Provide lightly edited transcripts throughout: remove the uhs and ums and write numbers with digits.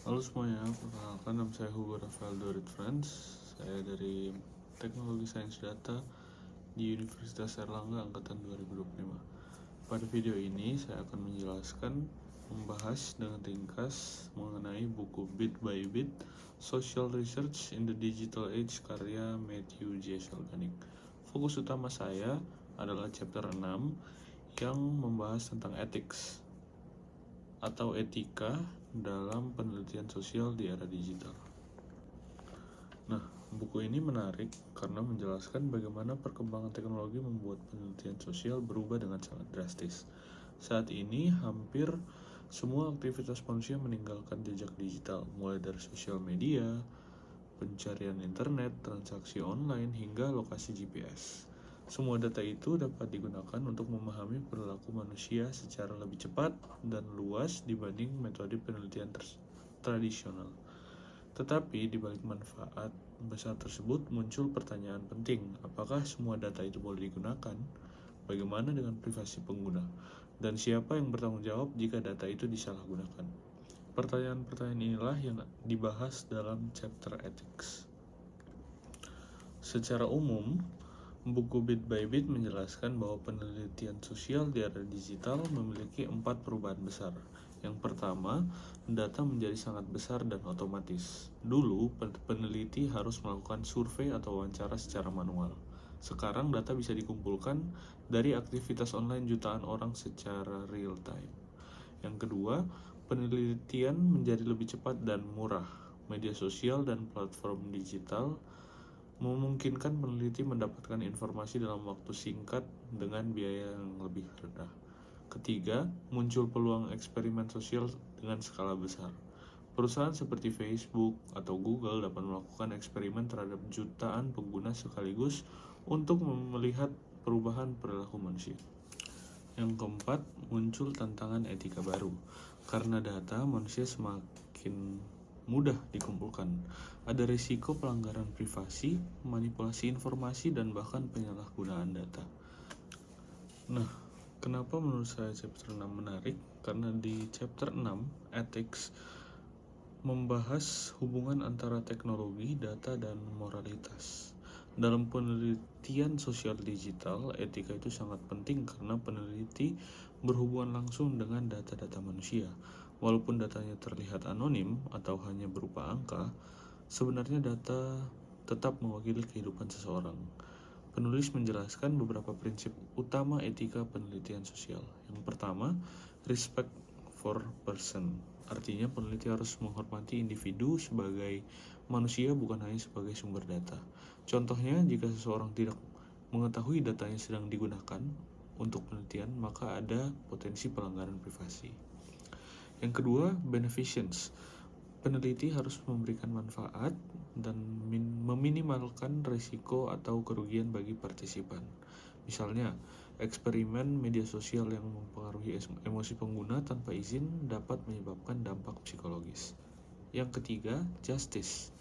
Halo semuanya, perkenalkan nama saya Hugo Rafael Dorit Friends. Saya dari Teknologi Sains Data di Universitas Erlangga Angkatan 2025. Pada video ini saya akan membahas dengan ringkas mengenai buku Bit by Bit, Social Research in the Digital Age karya Matthew J. Salganik. Fokus utama saya adalah chapter 6 yang membahas tentang ethics atau etika dalam penelitian sosial di era digital. Nah, buku ini menarik karena menjelaskan bagaimana perkembangan teknologi membuat penelitian sosial berubah dengan sangat drastis. Saat ini, hampir semua aktivitas manusia meninggalkan jejak digital, mulai dari sosial media, pencarian internet, transaksi online, hingga lokasi GPS. Semua data itu dapat digunakan untuk memahami perilaku manusia secara lebih cepat dan luas dibanding metode penelitian tradisional. Tetapi di balik manfaat besar tersebut muncul pertanyaan penting, apakah semua data itu boleh digunakan? Bagaimana dengan privasi pengguna? Dan siapa yang bertanggung jawab jika data itu disalahgunakan? Pertanyaan-pertanyaan inilah yang dibahas dalam chapter ethics. Secara umum, buku Bit by Bit menjelaskan bahwa penelitian sosial di era digital memiliki 4 perubahan besar. Yang pertama, data menjadi sangat besar dan otomatis. Dulu, peneliti harus melakukan survei atau wawancara secara manual. Sekarang data bisa dikumpulkan dari aktivitas online jutaan orang secara real time. Yang kedua, penelitian menjadi lebih cepat dan murah. Media sosial dan platform digital memungkinkan peneliti mendapatkan informasi dalam waktu singkat dengan biaya yang lebih rendah. Ketiga, muncul peluang eksperimen sosial dengan skala besar. Perusahaan seperti Facebook atau Google dapat melakukan eksperimen terhadap jutaan pengguna sekaligus untuk melihat perubahan perilaku manusia. Yang keempat, muncul tantangan etika baru. Karena data manusia semakin mudah dikumpulkan, ada risiko pelanggaran privasi, manipulasi informasi, dan bahkan penyalahgunaan data. Nah, kenapa menurut saya chapter 6 menarik? Karena di chapter 6, ethics, membahas hubungan antara teknologi, data, dan moralitas. Dalam penelitian sosial digital, etika itu sangat penting karena peneliti berhubungan langsung dengan data-data manusia. Walaupun datanya terlihat anonim atau hanya berupa angka, sebenarnya data tetap mewakili kehidupan seseorang. Penulis menjelaskan beberapa prinsip utama etika penelitian sosial. Yang pertama, respect for person. Artinya peneliti harus menghormati individu sebagai manusia bukan hanya sebagai sumber data. Contohnya, jika seseorang tidak mengetahui datanya sedang digunakan untuk penelitian, maka ada potensi pelanggaran privasi. Yang kedua, beneficence. Peneliti harus memberikan manfaat dan meminimalkan risiko atau kerugian bagi partisipan. Misalnya, eksperimen media sosial yang mempengaruhi emosi pengguna tanpa izin dapat menyebabkan dampak psikologis. Yang ketiga, justice.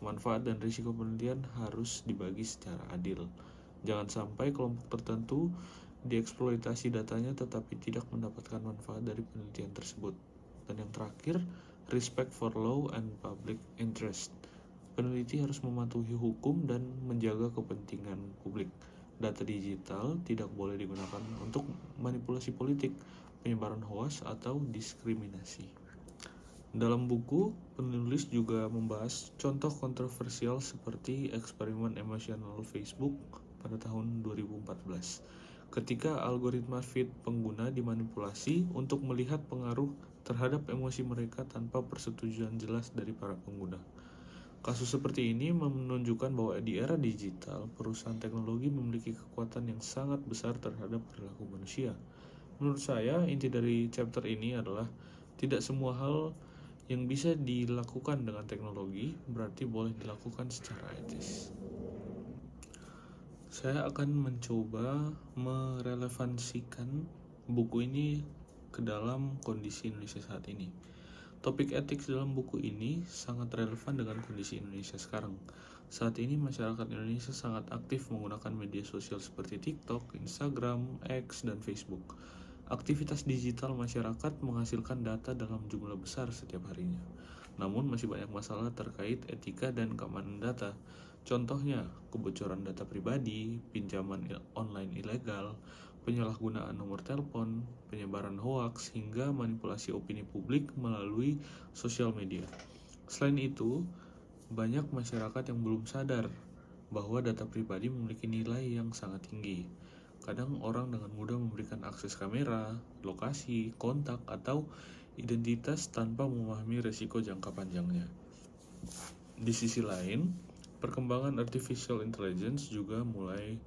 Manfaat dan risiko penelitian harus dibagi secara adil. Jangan sampai kelompok tertentu dieksploitasi datanya tetapi tidak mendapatkan manfaat dari penelitian tersebut. Dan yang terakhir, respect for law and public interest. Peneliti harus mematuhi hukum dan menjaga kepentingan publik. Data digital tidak boleh digunakan untuk manipulasi politik, penyebaran hoaks, atau diskriminasi. Dalam buku, penulis juga membahas contoh kontroversial seperti eksperimen emosional Facebook pada tahun 2014. Ketika algoritma feed pengguna dimanipulasi untuk melihat pengaruh terhadap emosi mereka tanpa persetujuan jelas dari para pengguna. Kasus seperti ini menunjukkan bahwa di era digital, perusahaan teknologi memiliki kekuatan yang sangat besar terhadap perilaku manusia. Menurut saya, inti dari chapter ini adalah tidak semua hal yang bisa dilakukan dengan teknologi berarti boleh dilakukan secara etis. Saya akan mencoba merelevansikan buku ini ke dalam kondisi Indonesia saat ini. Topik etik dalam buku ini sangat relevan dengan kondisi Indonesia sekarang. Saat ini masyarakat Indonesia sangat aktif menggunakan media sosial seperti TikTok, Instagram, X, dan Facebook. Aktivitas digital masyarakat menghasilkan data dalam jumlah besar setiap harinya. Namun masih banyak masalah terkait etika dan keamanan data. Contohnya, kebocoran data pribadi, pinjaman online ilegal, penyalahgunaan nomor telepon, penyebaran hoaks, hingga manipulasi opini publik melalui sosial media. Selain itu, banyak masyarakat yang belum sadar bahwa data pribadi memiliki nilai yang sangat tinggi. Kadang orang dengan mudah memberikan akses kamera, lokasi, kontak, atau identitas tanpa memahami risiko jangka panjangnya. Di sisi lain, perkembangan artificial intelligence juga mulai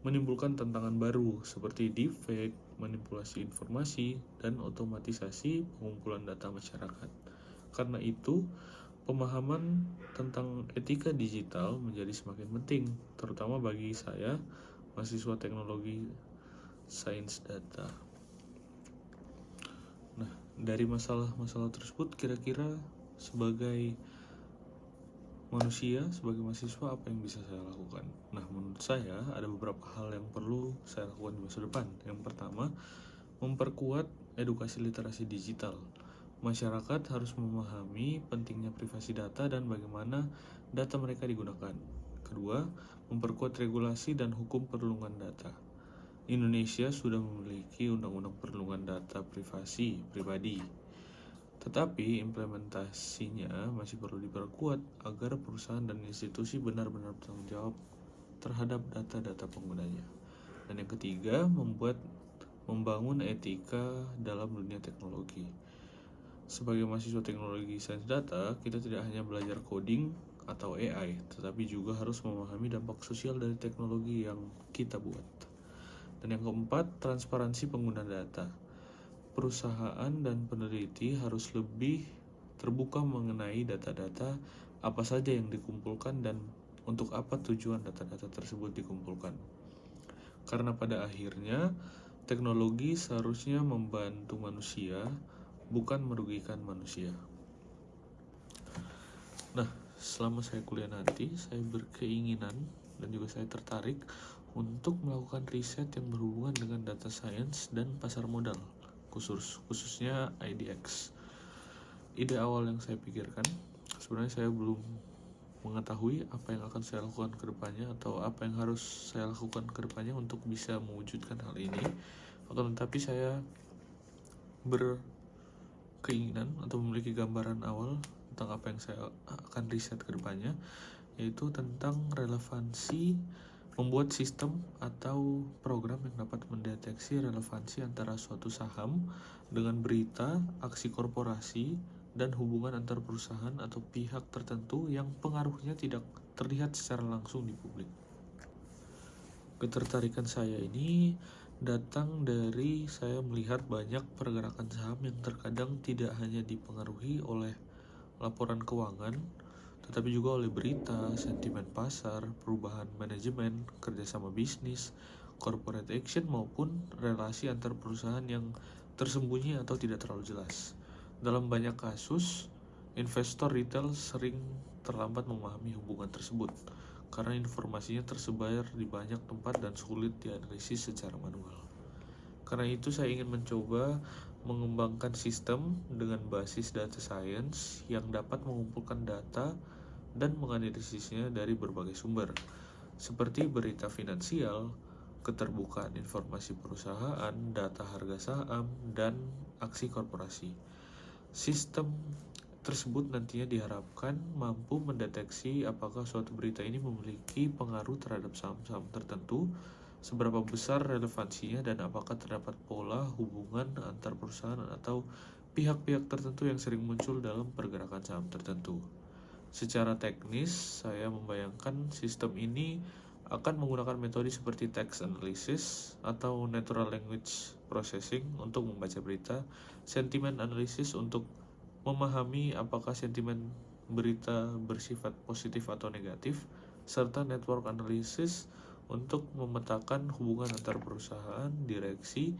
menimbulkan tantangan baru seperti deepfake, manipulasi informasi, dan otomatisasi pengumpulan data masyarakat. Karena itu, pemahaman tentang etika digital menjadi semakin penting, terutama bagi saya, mahasiswa teknologi sains data. Nah, dari masalah-masalah tersebut, kira-kira sebagai manusia, sebagai mahasiswa, apa yang bisa saya lakukan? Nah, menurut saya ada beberapa hal yang perlu saya lakukan di masa depan. Yang pertama, memperkuat edukasi literasi digital. Masyarakat harus memahami pentingnya privasi data dan bagaimana data mereka digunakan. Kedua, memperkuat regulasi dan hukum perlindungan data. Indonesia sudah memiliki undang-undang perlindungan data pribadi, tetapi implementasinya masih perlu diperkuat agar perusahaan dan institusi benar-benar bertanggung jawab terhadap data-data penggunanya. Dan yang ketiga, membangun etika dalam dunia teknologi. Sebagai mahasiswa teknologi sains data, kita tidak hanya belajar coding atau AI, tetapi juga harus memahami dampak sosial dari teknologi yang kita buat. Dan yang keempat, transparansi pengguna data. Perusahaan dan peneliti harus lebih terbuka mengenai data-data apa saja yang dikumpulkan dan untuk apa tujuan data-data tersebut dikumpulkan. Karena pada akhirnya, teknologi seharusnya membantu manusia, bukan merugikan manusia. Nah, selama saya kuliah nanti, saya berkeinginan dan juga saya tertarik untuk melakukan riset yang berhubungan dengan data science dan pasar modal, khususnya IDX. Ide awal yang saya pikirkan, sebenarnya saya belum mengetahui apa yang akan saya lakukan ke depannya atau apa yang harus saya lakukan ke depannya untuk bisa mewujudkan hal ini. Akan tetapi saya berkeinginan atau memiliki gambaran awal tentang apa yang saya akan riset ke depannya, yaitu tentang relevansi membuat sistem atau program yang dapat mendeteksi relevansi antara suatu saham dengan berita, aksi korporasi, dan hubungan antar perusahaan atau pihak tertentu yang pengaruhnya tidak terlihat secara langsung di publik. Ketertarikan saya ini datang dari saya melihat banyak pergerakan saham yang terkadang tidak hanya dipengaruhi oleh laporan keuangan, tetapi juga oleh berita, sentimen pasar, perubahan manajemen, kerjasama bisnis, corporate action, maupun relasi antar perusahaan yang tersembunyi atau tidak terlalu jelas. Dalam banyak kasus, investor retail sering terlambat memahami hubungan tersebut karena informasinya tersebar di banyak tempat dan sulit dianalisis secara manual. Karena itu saya ingin mencoba mengembangkan sistem dengan basis data science yang dapat mengumpulkan data dan menganalisisnya dari berbagai sumber, seperti berita finansial, keterbukaan informasi perusahaan, data harga saham, dan aksi korporasi. Sistem tersebut nantinya diharapkan mampu mendeteksi apakah suatu berita ini memiliki pengaruh terhadap saham-saham tertentu, seberapa besar relevansinya, dan apakah terdapat pola hubungan antar perusahaan atau pihak-pihak tertentu yang sering muncul dalam pergerakan saham tertentu. Secara teknis, saya membayangkan sistem ini akan menggunakan metode seperti text analysis atau natural language processing untuk membaca berita, sentiment analysis untuk memahami apakah sentimen berita bersifat positif atau negatif, serta network analysis untuk memetakan hubungan antar perusahaan, direksi,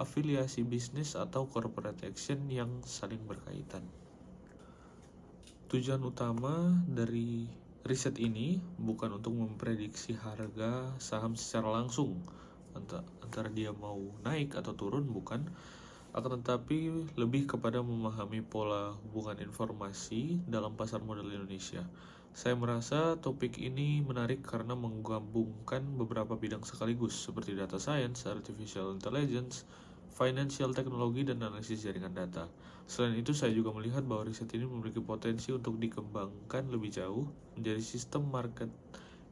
afiliasi bisnis, atau corporate action yang saling berkaitan. Tujuan utama dari riset ini bukan untuk memprediksi harga saham secara langsung, antara dia mau naik atau turun, bukan, akan tetapi lebih kepada memahami pola hubungan informasi dalam pasar modal Indonesia. Saya merasa topik ini menarik karena menggabungkan beberapa bidang sekaligus seperti data science, artificial intelligence, financial technology, dan analisis jaringan data. Selain itu, saya juga melihat bahwa riset ini memiliki potensi untuk dikembangkan lebih jauh menjadi sistem market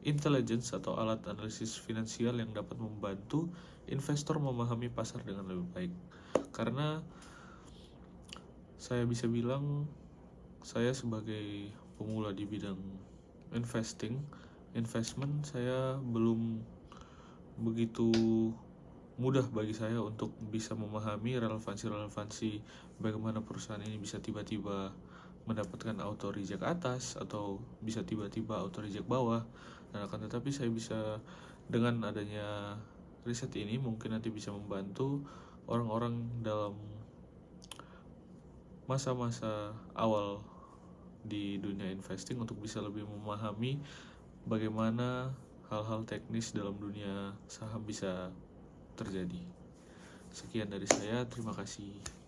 intelligence atau alat analisis finansial yang dapat membantu investor memahami pasar dengan lebih baik. Karena saya bisa bilang saya sebagai pemula di bidang investment, saya belum begitu mudah bagi saya untuk bisa memahami relevansi bagaimana perusahaan ini bisa tiba-tiba mendapatkan auto reject atas atau bisa tiba-tiba auto reject bawah. Dan akan tetapi saya bisa, dengan adanya riset ini, mungkin nanti bisa membantu orang-orang dalam masa-masa awal di dunia investing untuk bisa lebih memahami bagaimana hal-hal teknis dalam dunia saham bisa terjadi. Sekian dari saya, terima kasih.